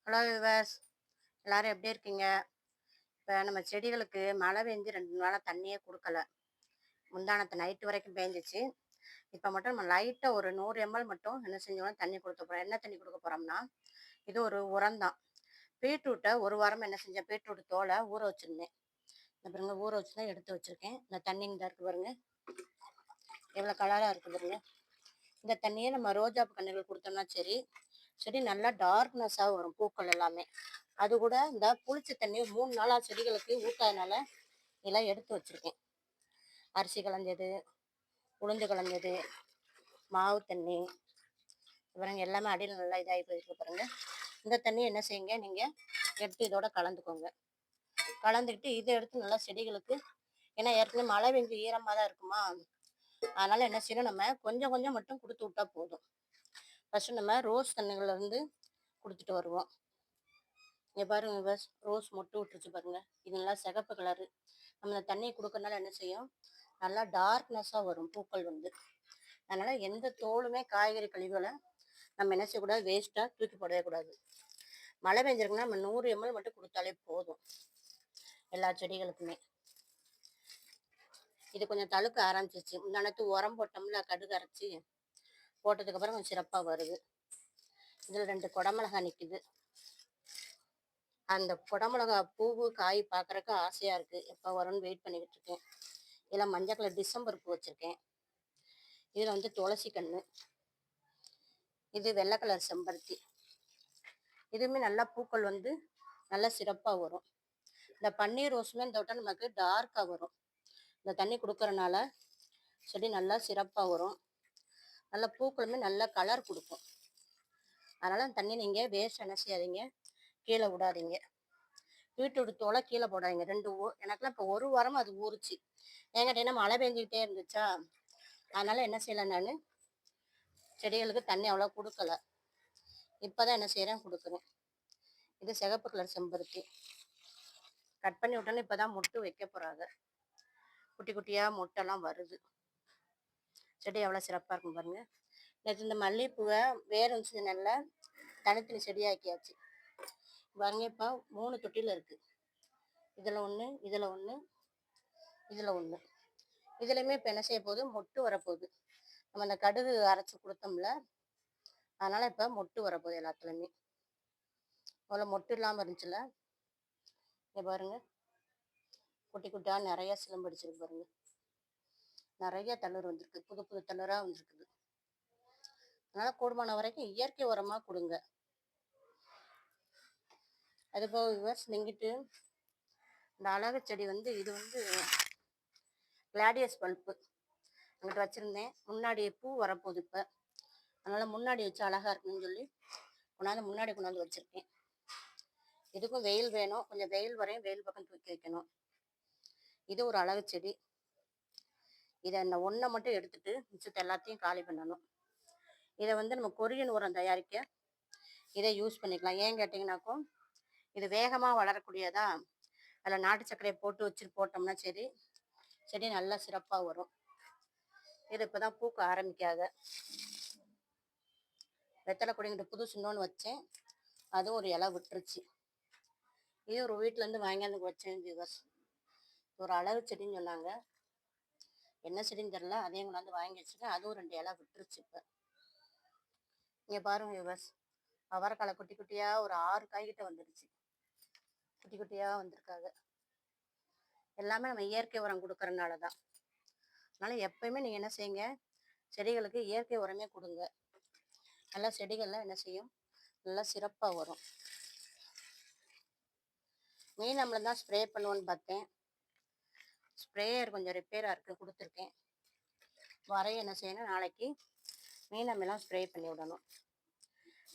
Hello viewers, எல்லாரும் எப்படி இருக்கீங்க? இப்போ நம்ம செடிகளுக்கு மழை பெஞ்சு 2 நாளாக தண்ணியே கொடுக்கல. முந்தானத்து நைட்டு வரைக்கும் பேஞ்சிச்சு. இப்போ மட்டும் நம்ம லைட்டாக ஒரு 100 ml மட்டும் என்ன செஞ்சோம்னா தண்ணி கொடுக்க போகிறோம். என்ன தண்ணி கொடுக்க போகிறோம்னா, இது ஒரு உரம் தான். பீட்ரூட்டை ஒரு வாரம் என்ன செஞ்சேன், பீட்ரூட் தோலை ஊற வச்சுருந்தேன். இந்த பாருங்க, ஊற வச்சு தான் எடுத்து வச்சுருக்கேன். இந்த தண்ணி இந்த இருக்கு பாருங்க, எவ்வளோ கலராக இருக்குது பாருங்க. இந்த தண்ணியை நம்ம ரோஜாப்பு கன்றுகள் கொடுத்தோம்னா சரி, செடி நல்லா டார்க்னஸாக வரும், பூக்கள் எல்லாமே. அது கூட இந்த புளிச்ச தண்ணி 3 நாளாக செடிகளுக்கு ஊட்டாதனால இதெல்லாம் எடுத்து வச்சுருக்கேன். அரிசி களைஞ்சது, உளுந்து களைஞ்சது, மாவு தண்ணி, பாருங்க எல்லாமே அடியில் நல்லா இதாகி போயிருக்கு பாருங்க. இந்த தண்ணி என்ன செய்யுங்க, நீங்கள் எடுத்து இதோட கலந்துக்கோங்க. கலந்துக்கிட்டு இதை எடுத்து நல்லா செடிகளுக்கு, ஏன்னா ஏற்கனவே மழை பெஞ்சு ஈரமாக தான் இருக்குமா, அதனால் என்ன செய்யணும், நம்ம கொஞ்சம் கொஞ்சம் மட்டும் கொடுத்து விட்டா போதும். ஃபஸ்ட்டு நம்ம ரோஸ் தண்ணிகள்லேருந்து கொடுத்துட்டு வருவோம். இங்கே பாருங்க பஸ், ரோஸ் மொட்டு விட்டுருச்சு பாருங்க. இது நல்லா சிகப்பு கலரு. நம்ம இந்த தண்ணியை கொடுக்கறனால என்ன செய்யும், நல்லா டார்க்னஸாக வரும் பூக்கள் வந்து. அதனால் எந்த தோலுமே காய்கறி கழிவுகளை நம்ம என்ன செய்யக்கூடாது, வேஸ்ட்டாக தூக்கி போடவே கூடாது. மழை பெஞ்சிருக்குன்னா நம்ம 100 ml மட்டும் கொடுத்தாலே போதும் எல்லா செடிகளுக்குமே. இது கொஞ்சம் தழுக்க ஆரம்பிச்சிச்சு. முந்தானத்து உரம் போட்டோம்ல, கடுகு அரைச்சி போட்டதுக்கப்புறம் கொஞ்சம் சிறப்பாக வருது. இதில் 2 குடமிளகா நிற்குது. அந்த குடமிளகா பூவு காய் பார்க்குறக்கு ஆசையாக இருக்குது. எப்போ வரும்னு வெயிட் பண்ணிக்கிட்டு இருக்கேன். இதில் மஞ்சள் கலர் டிசம்பர் பூ வச்சுருக்கேன். இதில் வந்து துளசி கன்று, இது வெள்ளை கலர் செம்பருத்தி. இதுவுமே நல்லா பூக்கள் வந்து நல்லா சிறப்பாக வரும். இந்த பன்னீர் ரோஸுமே இந்த விட்ட நமக்கு டார்க்காக வரும். இந்த தண்ணி கொடுக்கறனால செடி நல்லா சிறப்பாக வரும். நல்ல பூக்களுமே நல்ல கலர் கொடுக்கும். அதனால் அந்த தண்ணி நீங்கள் வேஸ்ட் என்ன செய்யாதீங்க, கீழே விடாதீங்க. பீட்ரூட் தோலை கீழே போடாதீங்க. எனக்குலாம் இப்போ ஒரு வாரமாக அது ஊறுச்சு. ஏங்கிட்டேன்னா மழை பெஞ்சிக்கிட்டே இருந்துச்சா, அதனால் என்ன செய்யலை, நான் செடிகளுக்கு தண்ணி அவ்வளோ கொடுக்கல. இப்போ தான் என்ன செய்கிறேன், கொடுக்குறேன். இது சிகப்பு கலர் செம்பருத்தி. கட் பண்ணி விட்டோன்னு இப்போ தான் மொட்டு வைக்க போகிறாங்க. குட்டி குட்டியாக மொட்டெல்லாம் வருது. செடி எவ்வளோ சிறப்பாக இருக்கும் பாருங்கள். நேற்று இந்த மல்லிகைப்பூவை வேறு வந்து நல்லா தனித்தனி செடியாக்கியாச்சு பாருங்க. இப்போ 3 தொட்டியில் இருக்குது. இதில் ஒன்று, இதில் ஒன்று, இதில் ஒன்று. இதுலையுமே இப்போ என்ன செய்ய போகுது, மொட்டு வரப்போகுது. நம்ம அந்த கடுகு அரைச்சி கொடுத்தோம்ல, அதனால் இப்போ மொட்டு வரப்போகுது எல்லாத்துலேயுமே. அவ்வளோ மொட்டு இல்லாமல் இருந்துச்சுல, இங்கே பாருங்கள், குட்டி குட்டியாக நிறையா சிலம்படிச்சிருக்கு பாருங்க. நிறைய தளிர் வந்திருக்கு, புது புது தளிராக வந்திருக்குது. அதனால் கூடுமான வரைக்கும் இயற்கை உரமாக கொடுங்க. அதுபோக விவர்ஸ், நீங்கிட்டு இந்த அழகு செடி வந்து, இது வந்து கிளாடியஸ் பல்ப்பு அங்கிட்ட வச்சுருந்தேன். முன்னாடி பூ வரப்போகுது இப்போ, அதனால் முன்னாடி வச்சு அழகாக இருக்குன்னு சொல்லி முன்னாடி கொண்டாந்து வச்சுருக்கேன். இதுக்கும் வெயில் வேணும், கொஞ்சம் வெயில் வரையும் வெயில் பக்கம் தூக்கி வைக்கணும். இது ஒரு அழகு செடி. இதை இந்த ஒன்றை மட்டும் எடுத்துட்டு மிச்சத்தை எல்லாத்தையும் காலி பண்ணணும். இதை வந்து நம்ம கொரியன் உரம் தயாரிக்க இதை யூஸ் பண்ணிக்கலாம். ஏன் கேட்டிங்கனாக்கும், இது வேகமாக வளரக்கூடியதா, அதில் நாட்டு சர்க்கரையை போட்டு போட்டோம்னா சரி, செடி நல்லா சிறப்பாக வரும். இது இப்போ தான் பூக்க ஆரம்பிக்காத. வெத்தலை கொடிங்கிட்ட புதுசு இன்னொன்று வச்சேன், அதுவும் ஒரு இலை விட்டுருச்சு. இது ஒரு வீட்டிலேருந்து வாங்கியாந்து வச்சேன் விவர்ஸ். ஒரு அழகு செடின்னு சொன்னாங்க, என்ன செடின்னு தெரில, அதையும் கொண்டாந்து வாங்கி வச்சுருக்கேன். அதுவும் 2 இலை விட்டுருச்சு இப்போ. இங்கே பாருங்க விவர்ஸ், அவரைக்காய் குட்டி குட்டியாக ஒரு 6 காய்கிட்ட வந்துடுச்சு. குட்டி குட்டியாக வந்திருக்காங்க. எல்லாமே நம்ம இயற்கை உரம் கொடுக்கறனால தான். அதனால் எப்பயுமே நீங்கள் என்ன செய்யுங்க, செடிகளுக்கு இயற்கை உரமே கொடுங்க. நல்லா செடிகள்லாம் என்ன செய்யும், நல்லா சிறப்பாக வரும். மீன் நம்மளை தான் ஸ்ப்ரே பண்ணுவோன்னு பார்த்தேன். ஸ்ப்ரேயர் கொஞ்சம் ரிப்பேராக இருக்குது, கொடுத்துருக்கேன். வரைய என்ன செய்யணும், நாளைக்கு மீன் நம்மளாம் ஸ்ப்ரே பண்ணி விடணும்.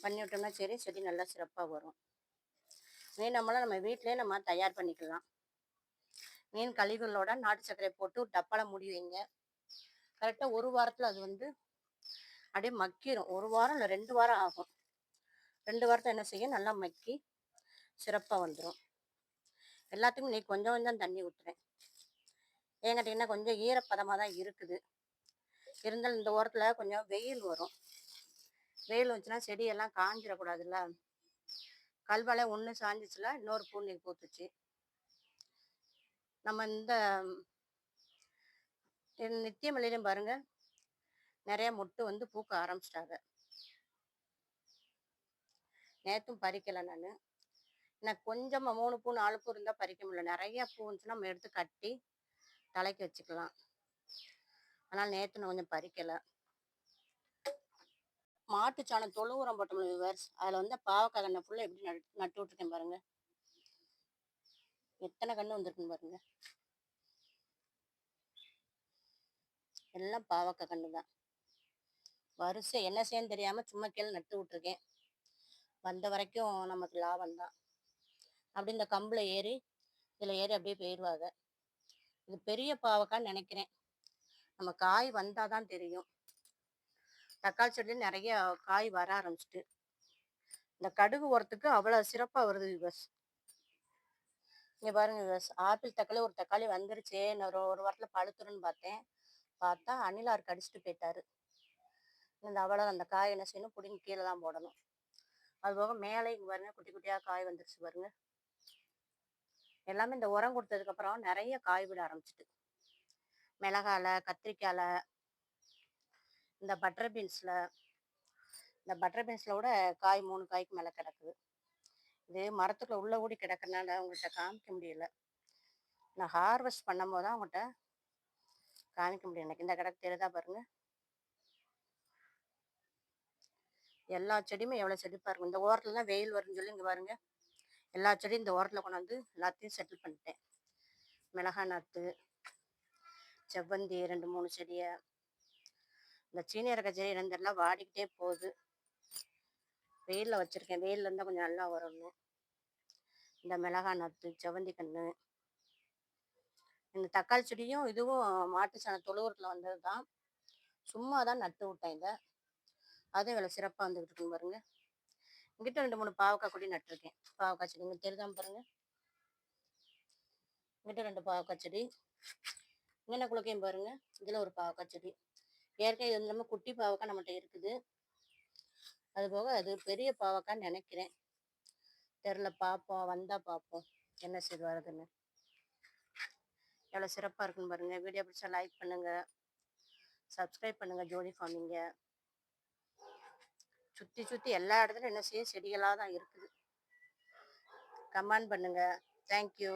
பண்ணி விட்டோம்னா சரி, செடி நல்லா சிறப்பாக வரும். மீன் நம்மளாம் நம்ம வீட்டிலே நம்ம தயார் பண்ணிக்கலாம். மீன் கழிவுகளோட நாட்டு சர்க்கரை போட்டு டப்பால மூடி வைங்க. கரெக்டாக ஒரு வாரத்தில் அது வந்து அப்படியே மக்கிரும். 1 வாரம் இல்லை 2 வாரம் ஆகும். 2 வாரத்தை என்ன செய்யும், நல்லா மக்கி சிறப்பாக வந்துடும். எல்லாத்துக்கும் நீ கொஞ்சம் கொஞ்சம் தண்ணி ஊற்றுறேன். ஏன் கேட்டிங்கன்னா கொஞ்சம் ஈரப்பதமாக தான் இருக்குது. இருந்தாலும் இந்த ஓரத்தில் கொஞ்சம் வெயில் வரும். வெயில் வந்துச்சுன்னா செடியெல்லாம் காஞ்சிடக்கூடாதுல்ல, கல்வாழை ஒன்று சாஞ்சிச்சுல இன்னொரு பூ இன்னைக்கு பூத்துச்சு. நம்ம இந்த நித்திய மல்லியிலையும் பாருங்க நிறைய மொட்டு வந்து பூக்க ஆரம்பிச்சிட்டாங்க. நேற்றும் பறிக்கலை நான். எனக்கு கொஞ்சமாக 3 பூ 4 பூ இருந்தால் பறிக்க முடியல. நிறைய பூ இருந்துச்சுன்னா நம்ம எடுத்து கட்டி தலைக்கு வச்சுக்கலாம். அதனால் நேற்று நான் கொஞ்சம் பறிக்கலை. மாட்டுச்சாணம் தொழு உரம் போட்டோம்ல விவர்ஸ், அதில் வந்து பாவக்காய் கண்ணை ஃபுல்லாக எப்படி நட்டு விட்டுருக்கேன் பாருங்க. எத்தனை கன்று வந்திருக்குன்னு பாருங்க. எல்லாம் பாவக்காய் கன்று தான். வரிசை என்ன செய்யன்னு தெரியாமல் சும்மா கீழே நட்டு விட்டுருக்கேன். வந்த வரைக்கும் நமக்கு லாபம் தான். அப்படி இந்த கம்பில் ஏறி இதில் ஏறி அப்படியே போயிடுவாங்க. இது பெரிய பாவக்கான்னு நினைக்கிறேன். நம்ம காய் வந்தால் தான் தெரியும். தக்காளி செடியில் நிறைய காய் வர ஆரம்பிச்சிட்டு. இந்த கடுகு உரத்துக்கு அவ்வளோ சிறப்பாக வருது விவர்ஸ். இங்கே பாருங்க விவர்ஸ், ஆப்பிள் தக்காளி ஒரு தக்காளி வந்துருச்சு. நான் ஒரு வாரத்தில் பழுத்துருன்னு பார்த்தா அணிலார் கடிச்சிட்டு போயிட்டாரு. இந்த அவ்வளோ அந்த காய் என்ன செய்யணும், பிடிங்கி கீழே தான் போடணும். அது போக மேலே இங்கே பாருங்க குட்டி குட்டியாக காய் வந்துருச்சு பாருங்க. எல்லாமே இந்த உரம் கொடுத்ததுக்கப்புறம் நிறைய காய் விட ஆரம்பிச்சிட்டு. மிளகால, கத்திரிக்காயில், இந்த பட்டர் பீன்ஸில் கூட காய் 3 காய்க்கு மேலே கிடக்குது. இது மரத்துக்குள்ள உள்ள கூடி கிடக்கிறனால உங்கள்கிட்ட காமிக்க முடியல. நான் ஹார்வெஸ்ட் பண்ணும்போது தான் உங்கள்கிட்ட காமிக்க முடியும். எனக்கு இந்த கிடக்கு தெரியுதா பாருங்க. எல்லா செடியுமே எவ்வளோ செழிப்பாக இருக்கும். இந்த ஓரத்தில் தான் வெயில் வரும்னு சொல்லி இங்கே பாருங்க எல்லா செடியும் இந்த ஓரத்தில் கொண்டாந்து எல்லாத்தையும் செட்டில் பண்ணிட்டேன். மிளகாய் நாற்று, செவ்வந்தி 2 3 செடியை, இந்த சீனியரக்க செடி 2 எல்லாம் வாடிக்கிட்டே போகுது. வெயிலில் வச்சுருக்கேன். வெயிலில் இருந்தால் கொஞ்சம் நல்லா வரணும். இந்த மிளகாய் நாற்று, செவ்வந்தி கன்று, இந்த தக்காளி செடியும் இதுவும் மாட்டு சாண தொழுவத்தில் வந்தது தான். சும்மா தான் நட்டு விட்டேன். இதை அதுவும் இவ்வளோ சிறப்பாக வந்துக்கிட்டு இருக்குன்னு பாருங்க. இங்கிட்ட 2 3 பாவக்காய் கொடி நட்டுருக்கேன். பாவக்காய் செடி இங்கே தெரியுதாம பாருங்க. இங்கிட்ட 2 பாவக்காய் செடி, இங்கே குளுக்கையும் பாருங்க. இதில் ஒரு பாவக்காய் செடி. ஏற்கனவே இது இல்லாமல் குட்டி பாவக்காய் நம்மகிட்ட இருக்குது. அது போக அது பெரிய பாவக்கான்னு நினைக்கிறேன். தெரில, பார்ப்போம். வந்தால் பார்ப்போம் என்ன செய்து வருதுன்னு. எவ்வளோ சிறப்பாக இருக்குன்னு பாருங்க. வீடியோ பிடிச்சா லைக் பண்ணுங்கள், சப்ஸ்கிரைப் பண்ணுங்கள். ஜோதி ஃபார்மிங்க சுற்றி எல்லா இடத்துலையும் என்ன செய்ய செடிகளாக தான் இருக்குது. கமெண்ட் பண்ணுங்கள். தேங்க்யூ.